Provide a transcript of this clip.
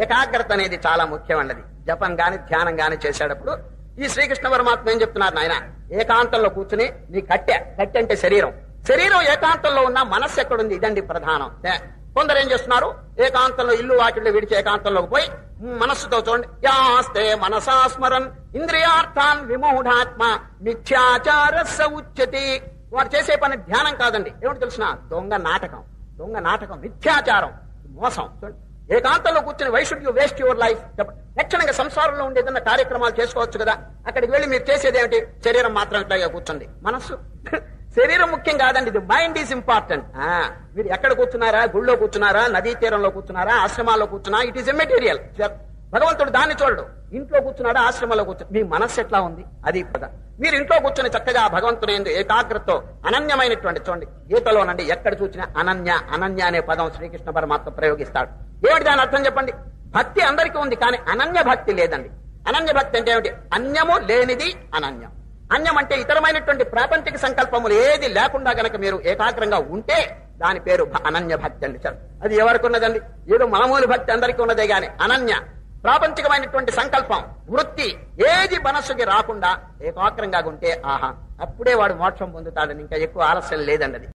ఏకాగ్రత అనేది చాలా ముఖ్యం అన్నది. జపం గాని ధ్యానం గాని చేసేటప్పుడు ఈ శ్రీకృష్ణ పరమాత్మ ఏం చెప్తున్నారు నాయన, ఏకాంతంలో కూర్చుని నీ కట్టె అంటే శరీరం ఏకాంతంలో ఉన్న మనస్సు ఎక్కడుంది, ఇదండి ప్రధానం. కొందరు ఏం చేస్తున్నారు, ఏకాంతంలో ఇల్లు వాకిళ్ళు విడిచి ఏకాంతంలోకి పోయి మనస్సుతో చూడండి, యాస్తే మనసా స్మరన్ ఇంద్రియార్థాన్ విమూఢాత్మ మిథ్యాచారస్య ఉచ్యతి. వాడు చేసే పని ధ్యానం కాదండి, ఏమిటి తెలిసిన, దొంగ నాటకం, మిథ్యాచారం, మోసం. చూడండి, ఏకాంతంలో కూర్చొని why should you waste your life, లక్షణంగా సంసారంలో ఉండే ఏదైనా కార్యక్రమాలు చేసుకోవచ్చు కదా. అక్కడికి వెళ్ళి మీరు చేసేది ఏమిటి, శరీరం మాత్రం ఇట్లాగా కూర్చోండి. మనస్సు శరీరం ముఖ్యం కాదండి, ఇది మైండ్ ఈజ్ ఇంపార్టెంట్. మీరు ఎక్కడ కూర్చున్నారా, గుళ్ళో కూర్చున్నారా, నదీ తీరంలో కూర్చున్నారా, ఆశ్రమాల్లో కూర్చున్నా, ఇట్ ఈస్ ఎ మెటీరియల్. భగవంతుడు దాన్ని చూడడు. ఇంట్లో కూర్చున్నాడా, ఆశ్రమంలో కూర్చుని మీ మనస్సు ఎట్లా ఉంది, అది కదా. మీరు ఇంట్లో కూర్చొని చక్కగా భగవంతుని యందు ఏకాగ్రతతో అనన్యమైనటువంటి, చూడండి గీతలోనండి ఎక్కడ చూసినా అనన్య అనే పదం శ్రీకృష్ణ పరమాత్మ ప్రయోగిస్తాడు. ఏమిటి దాని అర్థం చెప్పండి. భక్తి అందరికీ ఉంది, కానీ అనన్య భక్తి లేదండి. అనన్య భక్తి అంటే ఏమిటి, అన్యము లేనిది అనన్యం. అన్యం అంటే ఇతరమైనటువంటి ప్రాపంచిక సంకల్పములు ఏది లేకుండా గనక మీరు ఏకాగ్రంగా ఉంటే దాని పేరు అనన్య భక్తి అండి. అది ఎవరికి ఉన్నదండి, ఏదో మామూలు భక్తి అందరికీ ఉన్నదే గాని అనన్య ప్రాపంచికమైనటువంటి సంకల్పం వృత్తి ఏది మనస్సుకి రాకుండా ఏకాగ్రంగా ఉంటే ఆహా, అప్పుడే వాడు మోక్షం పొందుతాడని ఇంకా ఎక్కువ ఆలస్యం లేదండి. అది